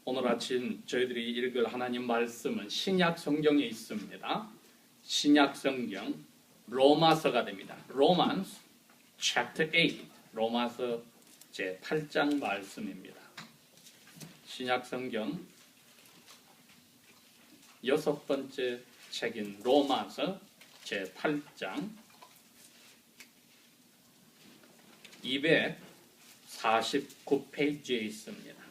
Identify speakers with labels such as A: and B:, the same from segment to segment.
A: 오늘 아침 저희들이 읽을 하나님 말씀은 신약 성경에 있습니다. 신약 성경 로마서가 됩니다. Romans chapter 8, 로마서 제8장 말씀입니다. 신약 성경 6번째 책인 로마서 제8장 249페이지에 있습니다.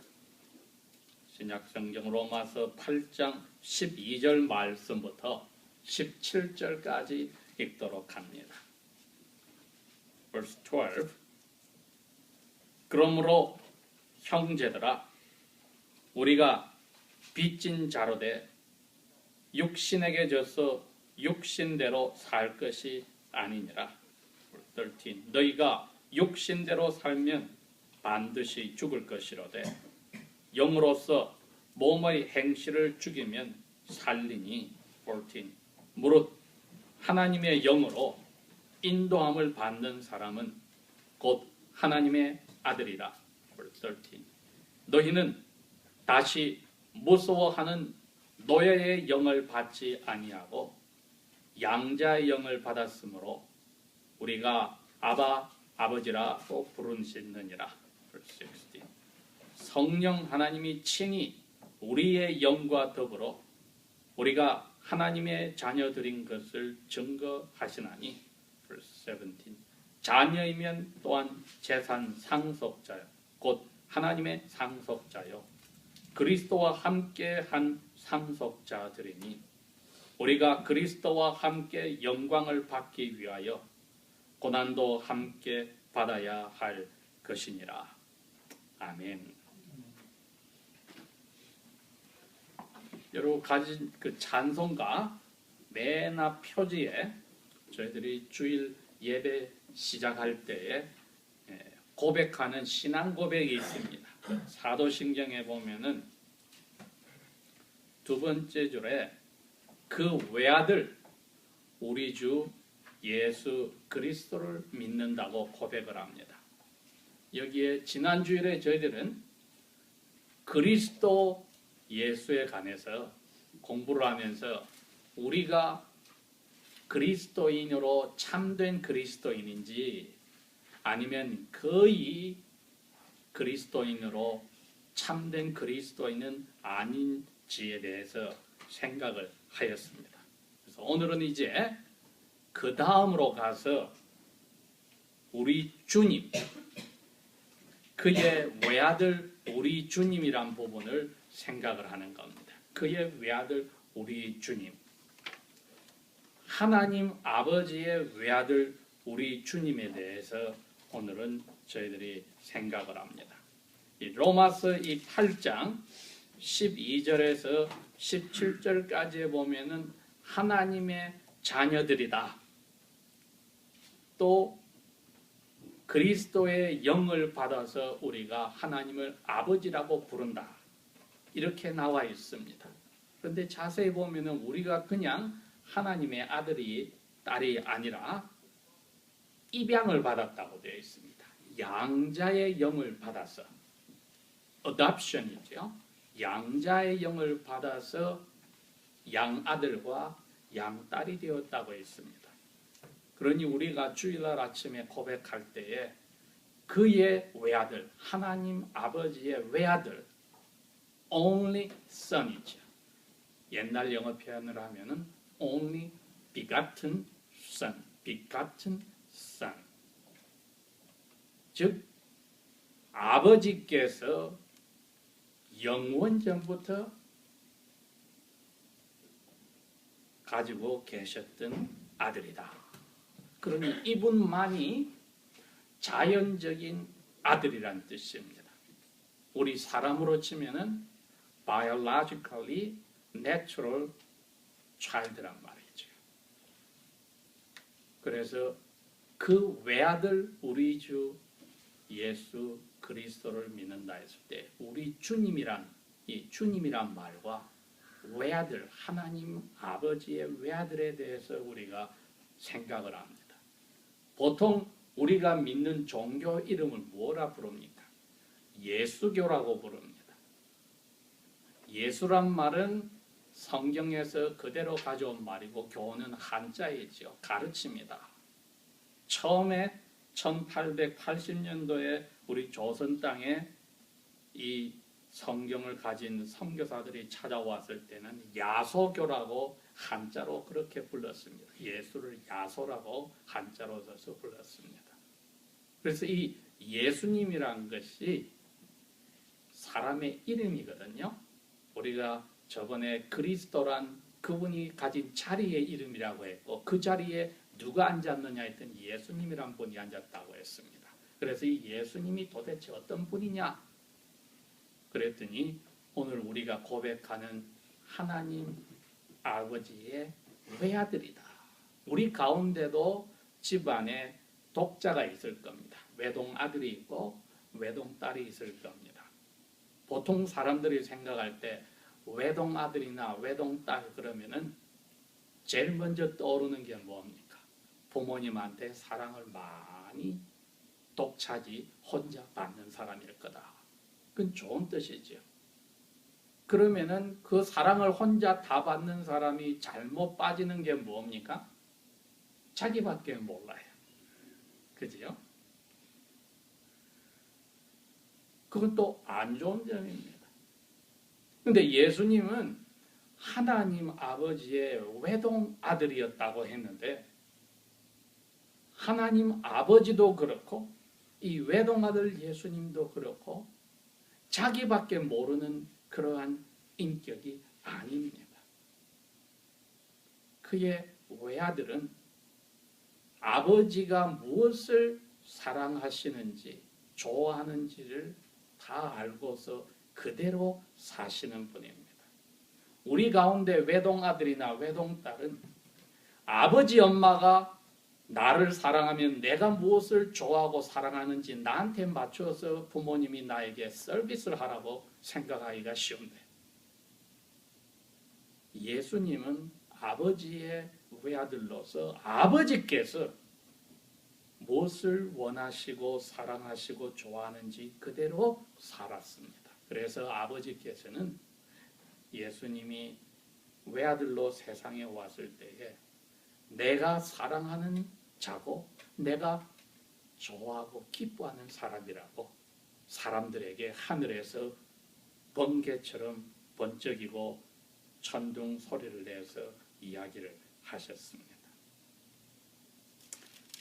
A: 신약 성경 로마서 8장 12절 말씀부터 17절까지 읽도록 합니다. Verse 12. 그러므로 형제들아, 우리가 빚진 자로 돼 육신에게 져서 육신대로 살 것이 아니니라. 13. 너희가 육신대로 살면 반드시 죽을 것이로되 영으로서 몸의 행실을 죽이면 살리니. 14. 무릇 하나님의 영으로 인도함을 받는 사람은 곧 하나님의 아들이라. 13. 너희는 다시 무서워하는 노예의 영을 받지 아니하고 양자의 영을 받았으므로 우리가 아바 아버지라고 부르시느니라. 16. 성령 하나님이 친히 우리의 영과 더불어 우리가 하나님의 자녀들인 것을 증거하시나니. 17. 자녀이면 또한 재산 상속자요 곧 하나님의 상속자요 그리스도와 함께한 상속자들이니 우리가 그리스도와 함께 영광을 받기 위하여 고난도 함께 받아야 할 것이니라. 아멘. 여러분 가진 그 찬송가 맨 앞 표지에 저희들이 주일 예배 시작할 때에 고백하는 신앙 고백이 있습니다. 사도신경에 보면은 두 번째 줄에 그 외아들 우리 주 예수 그리스도를 믿는다고 고백을 합니다. 여기에 지난 주일에 저희들은 그리스도 예수에 관해서 공부를 하면서 우리가 그리스도인으로 참된 그리스도인인지 아니면 거의 그리스도인으로 참된 그리스도인은 아닌지에 대해서 생각을 하였습니다. 그래서 오늘은 이제 그 다음으로 가서 우리 주님, 그의 외아들 우리 주님이란 부분을 생각을 하는 겁니다. 그의 외아들 우리 주님, 하나님 아버지의 외아들 우리 주님에 대해서 오늘은 저희들이 생각을 합니다. 이 로마서 이 8장 12절에서 17절까지에 보면은 하나님의 자녀들이다. 또 그리스도의 영을 받아서 우리가 하나님을 아버지라고 부른다. 이렇게 나와 있습니다. 그런데 자세히 보면은 우리가 그냥 하나님의 아들이 딸이 아니라 입양을 받았다고 되어 있습니다. 양자의 영을 받아서 adoption이죠. 양자의 영을 받아서 양아들과 양딸이 되었다고 했습니다. 그러니 우리가 주일날 아침에 고백할 때에 그의 외아들, 하나님 아버지의 외아들, only son이죠. 옛날 영어 표현을 하면은 only begotten son, begotten son. 즉 아버지께서 영원전부터 가지고 계셨던 아들이다. 그러니 이분만이 자연적인 아들이란 뜻입니다. 우리 사람으로 치면은 biologically natural child란 말이죠. 그래서 그 외아들 우리 주 예수 그리스도를 믿는다 했을 때 우리 주님이란 이 주님이란 말과 외아들 하나님 아버지의 외아들에 대해서 우리가 생각을 합니다. 보통 우리가 믿는 종교 이름을 뭐라 부릅니까? 예수교라고 부릅니다. 예수란 말은 성경에서 그대로 가져온 말이고 교훈은 한자이죠. 가르칩니다. 처음에 1880년도에 우리 조선 땅에 이 성경을 가진 선교사들이 찾아왔을 때는 야소교라고 한자로 그렇게 불렀습니다. 예수를 야소라고 한자로 써서 불렀습니다. 그래서 이 예수님이란 것이 사람의 이름이거든요. 우리가 저번에 그리스도란 그분이 가진 자리의 이름이라고 했고 그 자리에 누가 앉았느냐 했더니 예수님이란 분이 앉았다고 했습니다. 그래서 이 예수님이 도대체 어떤 분이냐? 그랬더니 오늘 우리가 고백하는 하나님 아버지의 외아들이다. 우리 가운데도 집안에 독자가 있을 겁니다. 외동아들이 있고 외동딸이 있을 겁니다. 보통 사람들이 생각할 때 외동아들이나 외동딸 그러면은 제일 먼저 떠오르는 게 뭡니까? 부모님한테 사랑을 많이 독차지 혼자 받는 사람일 거다. 그건 좋은 뜻이죠. 그러면은 그 사랑을 혼자 다 받는 사람이 잘못 빠지는 게 뭡니까? 자기밖에 몰라요. 그지요? 그건 또 안 좋은 점입니다. 근데 예수님은 하나님 아버지의 외동 아들이었다고 했는데 하나님 아버지도 그렇고 이 외동 아들 예수님도 그렇고 자기밖에 모르는 그러한 인격이 아닙니다. 그의 외아들은 아버지가 무엇을 사랑하시는지 좋아하는지를 다 알고서 그대로 사시는 분입니다. 우리 가운데 외동아들이나 외동딸은 아버지 엄마가 나를 사랑하면 내가 무엇을 좋아하고 사랑하는지 나한테 맞춰서 부모님이 나에게 서비스를 하라고 생각하기가 쉬운데 예수님은 아버지의 외아들로서 아버지께서 무엇을 원하시고 사랑하시고 좋아하는지 그대로 살았습니다. 그래서 아버지께서는 예수님이 외아들로 세상에 왔을 때에 내가 사랑하는 자고 내가 좋아하고 기뻐하는 사람이라고 사람들에게 하늘에서 번개처럼 번쩍이고 천둥 소리를 내서 이야기를 하셨습니다.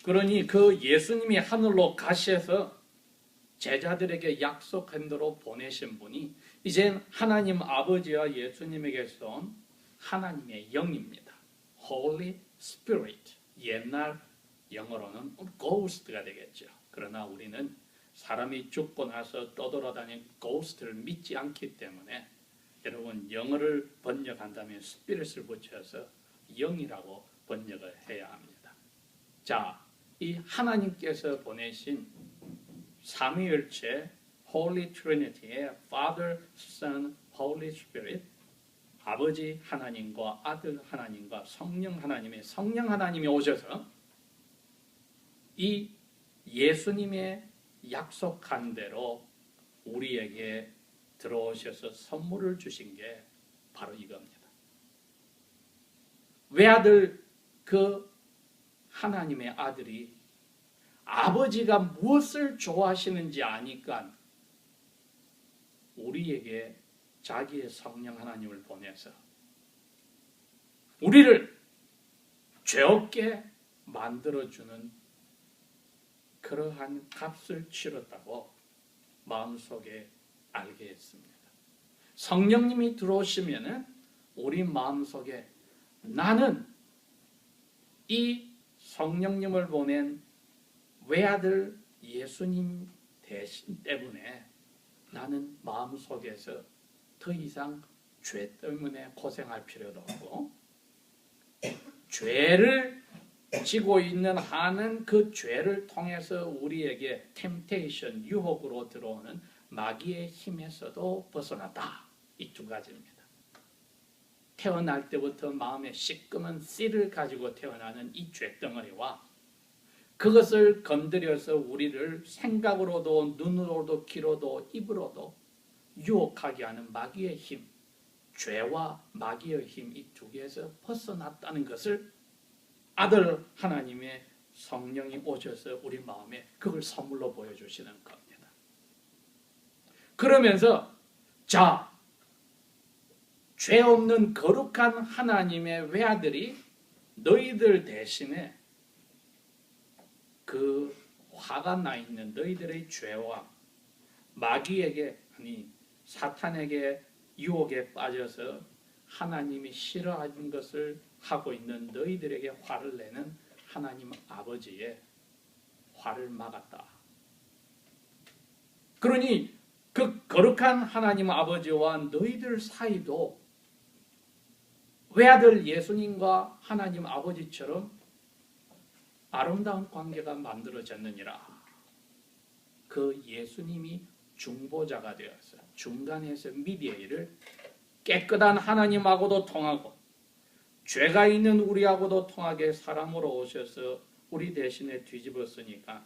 A: 그러니 그 예수님이 하늘로 가셔서 제자들에게 약속한 대로 보내신 분이 이젠 하나님 아버지와 예수님에게서 온 하나님의 영입니다. Holy Spirit. 옛날 영어로는 Ghost가 되겠죠. 그러나 우리는 사람이 죽고 나서 떠돌아다니는 Ghost를 믿지 않기 때문에 여러분 영어를 번역한다면 Spirit을 붙여서 영이라고 번역을 해야 합니다. 자, 이 하나님께서 보내신 삼위일체 Holy Trinity의 Father, Son, Holy Spirit 아버지 하나님과 아들 하나님과 성령 하나님의 성령 하나님이 오셔서 이 예수님의 약속한 대로 우리에게 들어오셔서 선물을 주신 게 바로 이겁니다. 외아들 그 하나님의 아들이 아버지가 무엇을 좋아하시는지 아니까 우리에게 자기의 성령 하나님을 보내서 우리를 죄 없게 만들어주는 그러한 값을 치렀다고 마음속에 알게 했습니다. 성령님이 들어오시면은 우리 마음속에 나는 이 성령님을 보낸 외아들 예수님 대신 때문에 나는 마음속에서 더 이상 죄 때문에 고생할 필요도 없고 죄를 지고 있는 한은 그 죄를 통해서 우리에게 템테이션, 유혹으로 들어오는 마귀의 힘에서도 벗어났다. 이 두 가지입니다. 태어날 때부터 마음에 시꺼먼 씨를 가지고 태어나는 이 죄덩어리와 그것을 건드려서 우리를 생각으로도 눈으로도 귀로도 입으로도 유혹하게 하는 마귀의 힘 죄와 마귀의 힘 이 두 개에서 벗어났다는 것을 아들 하나님의 성령이 오셔서 우리 마음에 그걸 선물로 보여주시는 겁니다. 그러면서 자, 죄 없는 거룩한 하나님의 외아들이 너희들 대신에 그 화가 나 있는 너희들의 죄와 마귀에게 아니 사탄에게 유혹에 빠져서 하나님이 싫어하는 것을 하고 있는 너희들에게 화를 내는 하나님 아버지의 화를 막았다. 그러니 그 거룩한 하나님 아버지와 너희들 사이도 외아들 예수님과 하나님 아버지처럼 아름다운 관계가 만들어졌느니라. 그 예수님이 중보자가 되어서 중간에서 미디에이를 깨끗한 하나님하고도 통하고 죄가 있는 우리하고도 통하게 사람으로 오셔서 우리 대신에 뒤집었으니까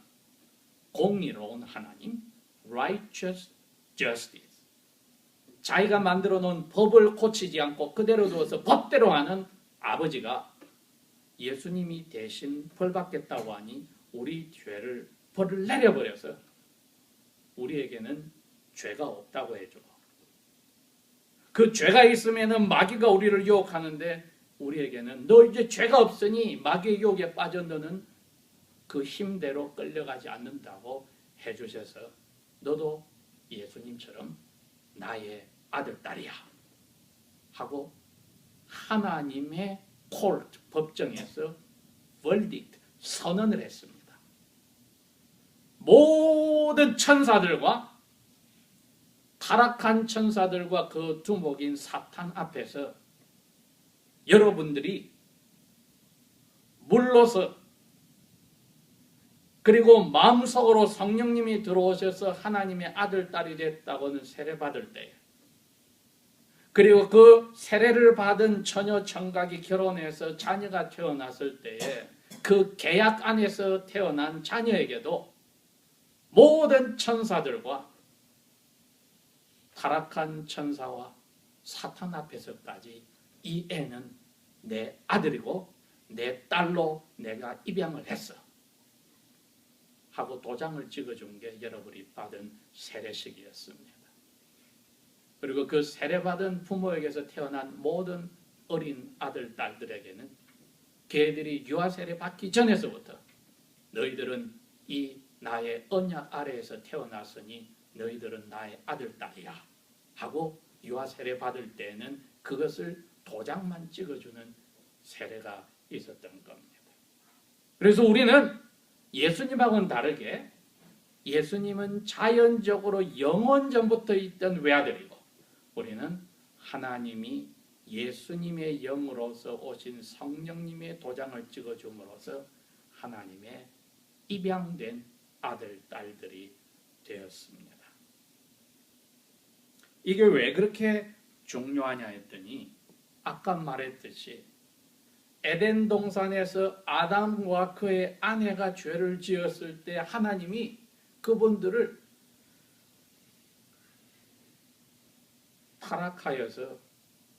A: 공의로운 하나님, righteous justice. 자기가 만들어 놓은 법을 고치지 않고 그대로 두어서 법대로 하는 아버지가 예수님이 대신 벌 받겠다고 하니 우리 죄를 벌을 내려버려서 우리에게는 죄가 없다고 해줘. 그 죄가 있으면은 마귀가 우리를 유혹하는데 우리에게는 너 이제 죄가 없으니 마귀의 유혹에 빠져 너는 그 힘대로 끌려가지 않는다고 해주셔서 너도 예수님처럼 나의 아들, 딸이야 하고 하나님의 콜트, 법정에서 verdict, 선언을 했습니다. 모든 천사들과 타락한 천사들과 그 두목인 사탄 앞에서 여러분들이 물러서 그리고 마음속으로 성령님이 들어오셔서 하나님의 아들, 딸이 됐다고는 세례받을 때에 그리고 그 세례를 받은 처녀 청각이 결혼해서 자녀가 태어났을 때에 그 계약 안에서 태어난 자녀에게도 모든 천사들과 타락한 천사와 사탄 앞에서까지 이 애는 내 아들이고 내 딸로 내가 입양을 했어 하고 도장을 찍어준 게 여러분이 받은 세례식이었습니다. 그리고 그 세례받은 부모에게서 태어난 모든 어린 아들, 딸들에게는 걔들이 유아세례 받기 전에서부터 너희들은 이 나의 언약 아래에서 태어났으니 너희들은 나의 아들, 딸이야 하고 유아세례 받을 때에는 그것을 도장만 찍어주는 세례가 있었던 겁니다. 그래서 우리는 예수님하고는 다르게 예수님은 자연적으로 영원 전부터 있던 외아들이고 우리는 하나님이 예수님의 영으로서 오신 성령님의 도장을 찍어줌으로써 하나님의 입양된 아들, 딸들이 되었습니다. 이게 왜 그렇게 중요하냐 했더니 아까 말했듯이 에덴 동산에서 아담과 그의 아내가 죄를 지었을 때 하나님이 그분들을 타락하여서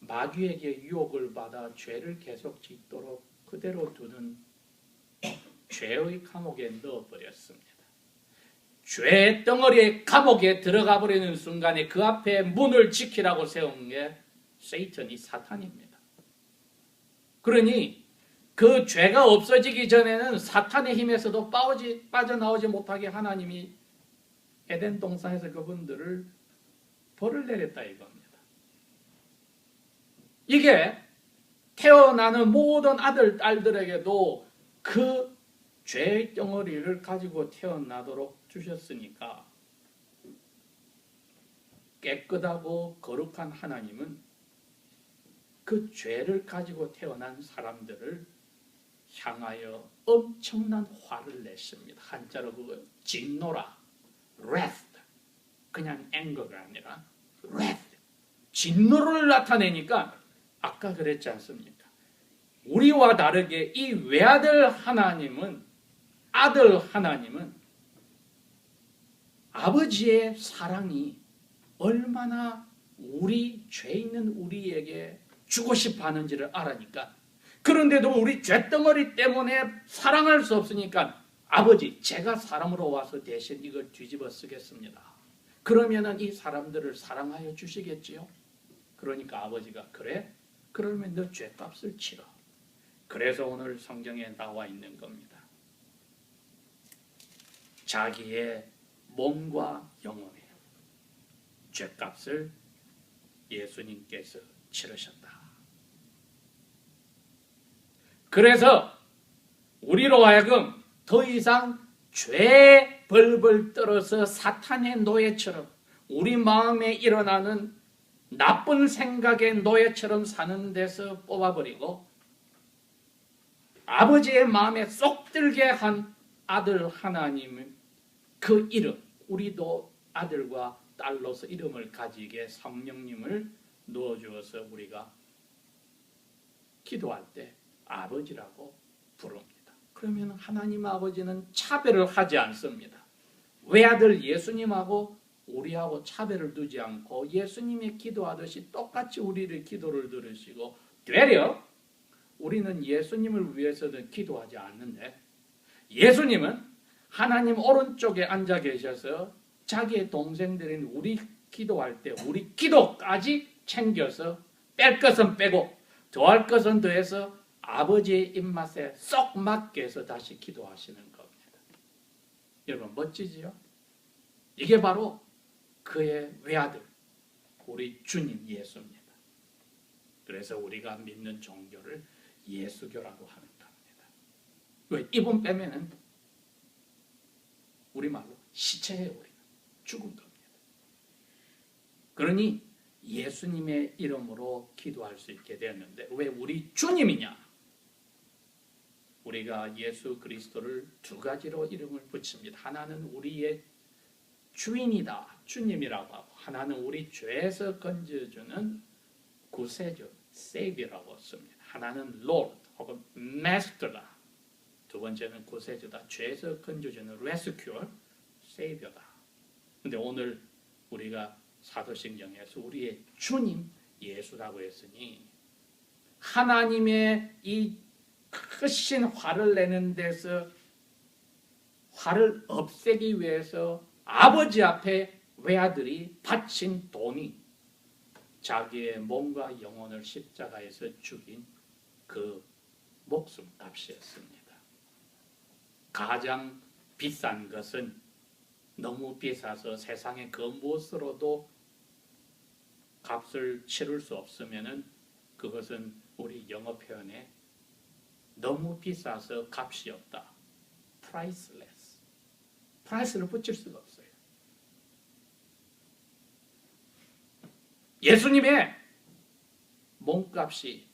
A: 마귀에게 유혹을 받아 죄를 계속 짓도록 그대로 두는 죄의 감옥에 넣어버렸습니다. 죄의 덩어리의 감옥에 들어가 버리는 순간에 그 앞에 문을 지키라고 세운 게 세이턴이 사탄입니다. 그러니 그 죄가 없어지기 전에는 사탄의 힘에서도 빠져나오지 못하게 하나님이 에덴 동산에서 그분들을 벌을 내렸다 이겁니다. 이게 태어나는 모든 아들, 딸들에게도 그 죄의 덩어리를 가지고 태어나도록 주셨으니까 깨끗하고 거룩한 하나님은 그 죄를 가지고 태어난 사람들을 향하여 엄청난 화를 냈습니다. 한자로 그거 진노라, wrath, 그냥 anger가 아니라 wrath, 진노를 나타내니까 아까 그랬지 않습니까? 우리와 다르게 이 외아들 하나님은 아들 하나님은 아버지의 사랑이 얼마나 우리 죄 있는 우리에게 주고 싶어 하는지를 알아니까, 그런데도 우리 죄덩어리 때문에 사랑할 수 없으니까 아버지, 제가 사람으로 와서 대신 이걸 뒤집어 쓰겠습니다. 그러면은 이 사람들을 사랑하여 주시겠지요? 그러니까 아버지가 그래? 그러면 너 죄값을 치러. 그래서 오늘 성경에 나와 있는 겁니다. 자기의 몸과 영혼의 죄값을 예수님께서 치르셨다. 그래서 우리로 하여금 더 이상 죄 벌벌 떨어서 사탄의 노예처럼 우리 마음에 일어나는 나쁜 생각의 노예처럼 사는 데서 뽑아버리고 아버지의 마음에 쏙 들게 한 아들 하나님의 그 이름, 우리도 아들과 딸로서 이름을 가지게 성령님을 넣어주어서 우리가 기도할 때 아버지라고 부릅니다. 그러면 하나님 아버지는 차별을 하지 않습니다. 외아들 예수님하고 우리하고 차별을 두지 않고 예수님이 기도하듯이 똑같이 우리를 기도를 들으시고, 되려 우리는 예수님을 위해서는 기도하지 않는데 예수님은 하나님 오른쪽에 앉아 계셔서 자기의 동생들인 우리 기도할 때 우리 기도까지 챙겨서 뺄 것은 빼고 더할 것은 더해서 아버지의 입맛에 쏙 맞게 해서 다시 기도하시는 겁니다. 여러분 멋지지요? 이게 바로 그의 외아들, 우리 주님 예수입니다. 그래서 우리가 믿는 종교를 예수교라고 하는 겁니다. 왜? 이분 빼면은 우리말로 시체예요. 우리는 죽은 겁니다. 그러니 예수님의 이름으로 기도할 수 있게 되었는데 왜 우리 주님이냐? 우리가 예수 그리스도를 두 가지로 이름을 붙입니다. 하나는 우리의 주인이다, 주님이라고 하고, 하나는 우리 죄에서 건져주는 구세주, 세이비라고 씁니다. 하나는 Lord 혹은 Master다. 두 번째는 구세주다, 죄에서 건져주는 Rescuer, Savior다. 근데 오늘 우리가 사도신경에서 우리의 주님 예수라고 했으니 하나님의 이 크신 화를 내는 데서 화를 없애기 위해서 아버지 앞에 외아들이 바친 돈이 자기의 몸과 영혼을 십자가에서 죽인 그 목숨값이었습니다. 가장 비싼 것은 너무 비싸서 세상의 그 무엇으로도 값을 치를 수 없으면은 그것은 우리 영어 표현에 너무 비싸서 값이 없다. priceless. price를 붙일 수가 없어요. 예수님의 몸값이,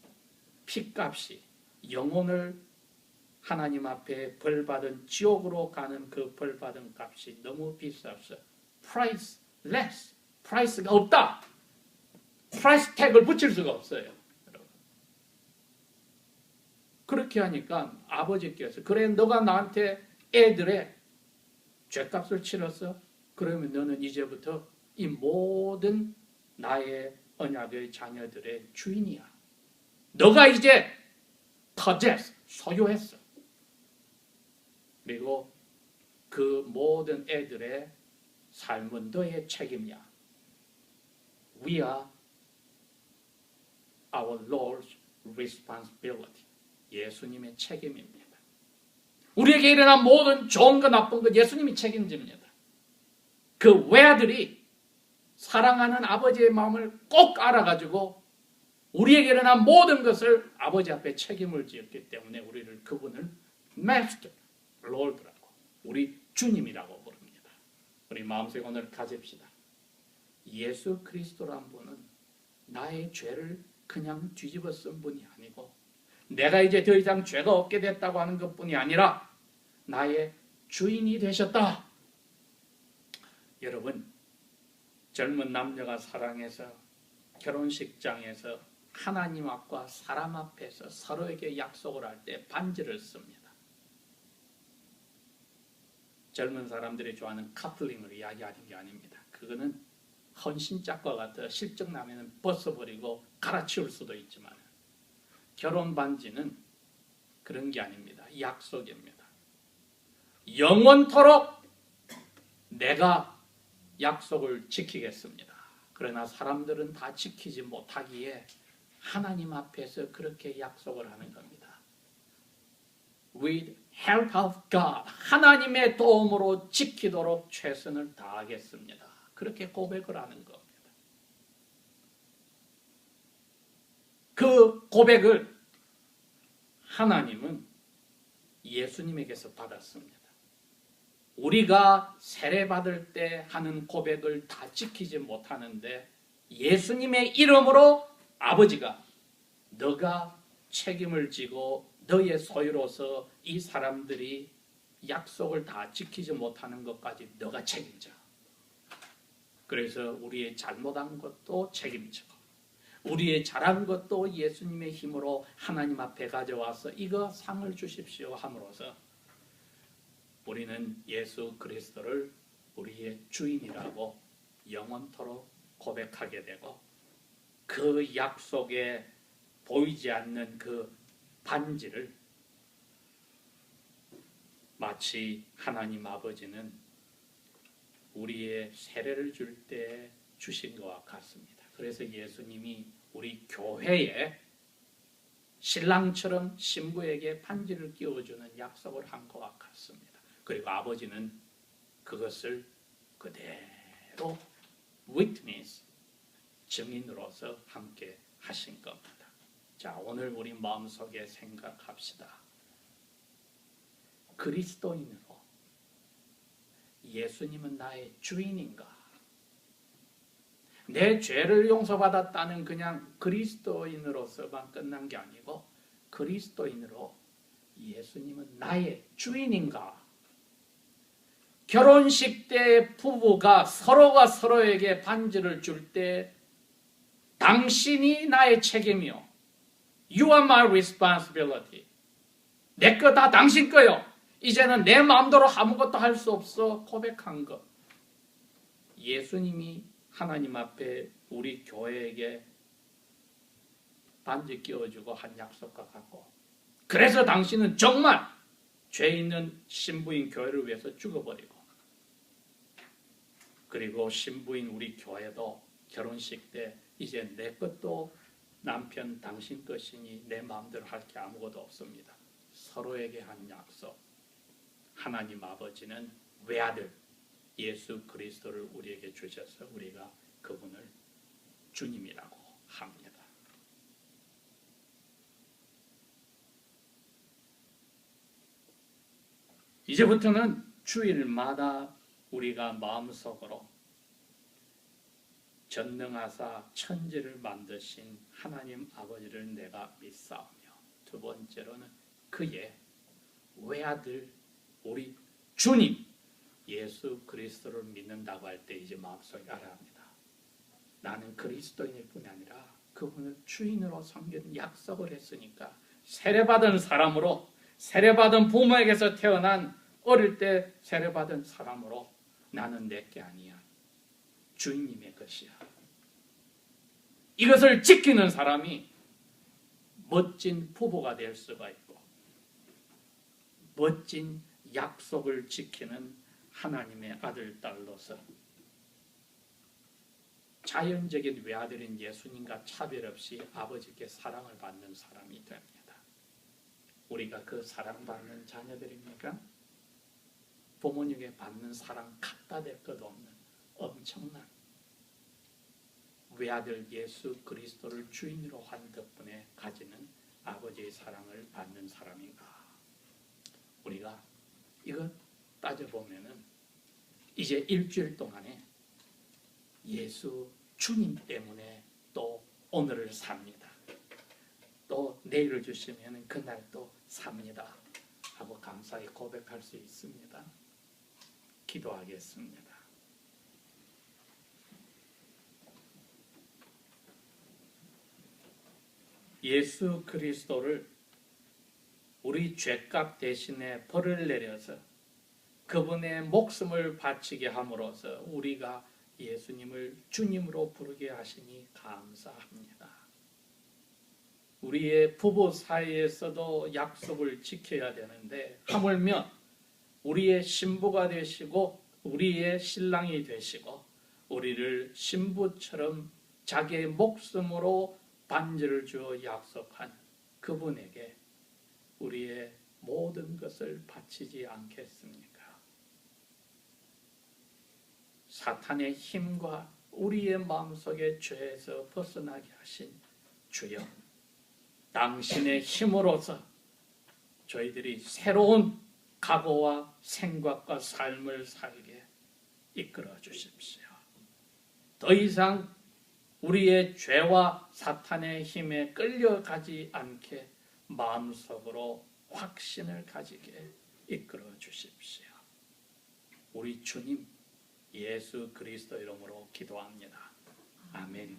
A: 피값이, 영혼을 하나님 앞에 벌받은 지옥으로 가는 그 벌받은 값이 너무 비싸서 priceless, price가 없다. price tag을 붙일 수가 없어요. 그렇게 하니까 아버지께서 그래 너가 나한테 애들의 죄값을 치렀어? 그러면 너는 이제부터 이 모든 나의 언약의 자녀들의 주인이야. 너가 이제 possess, 소유했어. 그리고 그 모든 애들의 삶은 너의 책임이야. We are our Lord's responsibility. 예수님의 책임입니다. 우리에게 일어난 모든 좋은 것 나쁜 것 예수님이 책임집니다. 그 외아들이 사랑하는 아버지의 마음을 꼭 알아가지고 우리에게 일어난 모든 것을 아버지 앞에 책임을 지었기 때문에 우리를 그분을 Master, Lord라고, 우리 주님이라고 부릅니다. 우리 마음속에 오늘 가집시다. 예수 그리스도란 분은 나의 죄를 그냥 뒤집어 쓴 분이 아니고 내가 이제 더 이상 죄가 없게 됐다고 하는 것뿐이 아니라 나의 주인이 되셨다. 여러분, 젊은 남녀가 사랑해서 결혼식장에서 하나님 앞과 사람 앞에서 서로에게 약속을 할 때 반지를 씁니다. 젊은 사람들이 좋아하는 커플링을 이야기하는 게 아닙니다. 그거는 헌신짝과 같아 실적 나면 벗어버리고 갈아치울 수도 있지만 결혼 반지는 그런 게 아닙니다. 약속입니다. 영원토록 내가 약속을 지키겠습니다. 그러나 사람들은 다 지키지 못하기에 하나님 앞에서 그렇게 약속을 하는 겁니다. With help of God, 하나님의 도움으로 지키도록 최선을 다하겠습니다. 그렇게 고백을 하는 겁니다. 그 고백을 하나님은 예수님에게서 받았습니다. 우리가 세례받을 때 하는 고백을 다 지키지 못하는데 예수님의 이름으로 아버지가 너가 책임을 지고 너의 소유로서 이 사람들이 약속을 다 지키지 못하는 것까지 너가 책임져. 그래서 우리의 잘못한 것도 책임지고 우리의 잘한 것도 예수님의 힘으로 하나님 앞에 가져와서 이거 상을 주십시오 함으로써 우리는 예수 그리스도를 우리의 주인이라고 영원토록 고백하게 되고 그 약속에 보이지 않는 그 반지를 마치 하나님 아버지는 우리의 세례를 줄 때 주신 것과 같습니다. 그래서 예수님이 우리 교회에 신랑처럼 신부에게 반지를 끼워주는 약속을 한 것과 같습니다. 그리고 아버지는 그것을 그대로 witness, 증인으로서 함께 하신 겁니다. 자, 오늘 우리 마음속에 생각합시다. 그리스도인으로 예수님은 나의 주인인가? 내 죄를 용서받았다는 그냥 그리스도인으로서만 끝난 게 아니고 그리스도인으로 예수님은 나의 주인인가? 결혼식 때 부부가 서로가 서로에게 반지를 줄 때 당신이 나의 책임이요. You are my responsibility. 내 거 다 당신 거요. 이제는 내 마음대로 아무것도 할 수 없어 고백한 것. 예수님이 하나님 앞에 우리 교회에게 반지 끼워주고 한 약속과 같고 그래서 당신은 정말 죄 있는 신부인 교회를 위해서 죽어버리고 그리고 신부인 우리 교회도 결혼식 때 이제 내 것도 남편 당신 것이니 내 마음대로 할 게 아무것도 없습니다. 서로에게 한 약속. 하나님 아버지는 외아들 예수 그리스도를 우리에게 주셔서 우리가 그분을 주님이라고 합니다. 이제부터는 주일마다 우리가 마음속으로 전능하사 천지를 만드신 하나님 아버지를 내가 믿사오며 두 번째로는 그의 외아들 우리 주님 예수 그리스도를 믿는다고 할 때 이제 마음속에 알아야 합니다. 나는 그리스도인일 뿐이 아니라 그분을 주인으로 섬기는 약속을 했으니까 세례받은 사람으로 세례받은 부모에게서 태어난 어릴 때 세례받은 사람으로 나는 내게 아니야. 주인님의 것이야. 이것을 지키는 사람이 멋진 부부가 될 수가 있고 멋진 약속을 지키는 하나님의 아들, 딸로서 자연적인 외아들인 예수님과 차별 없이 아버지께 사랑을 받는 사람이 됩니다. 우리가 그 사랑받는 자녀들입니까? 부모님에게 받는 사랑 갖다 댈 것 없는 엄청난 외아들 예수 그리스도를 주인으로 한 덕분에 가지는 아버지의 사랑을 받는 사람인가? 우리가 이거 따져보면은 이제 일주일 동안에 예수 주님 때문에 또 오늘을 삽니다. 또 내일을 주시면 그날 또 삽니다. 하고 감사히 고백할 수 있습니다. 기도하겠습니다. 예수 그리스도를 우리 죄값 대신에 벌을 내려서 그분의 목숨을 바치게 함으로써 우리가 예수님을 주님으로 부르게 하시니 감사합니다. 우리의 부부 사이에서도 약속을 지켜야 되는데 하물며 우리의 신부가 되시고 우리의 신랑이 되시고 우리를 신부처럼 자기의 목숨으로 반지를 주어 약속한 그분에게 우리의 모든 것을 바치지 않겠습니까? 사탄의 힘과 우리의 마음속의 죄에서 벗어나게 하신 주여, 당신의 힘으로서 저희들이 새로운 각오와 생각과 삶을 살게 이끌어 주십시오. 더 이상 우리의 죄와 사탄의 힘에 끌려가지 않게 마음속으로 확신을 가지게 이끌어 주십시오. 우리 주님 예수 그리스도 이름으로 기도합니다. 아멘.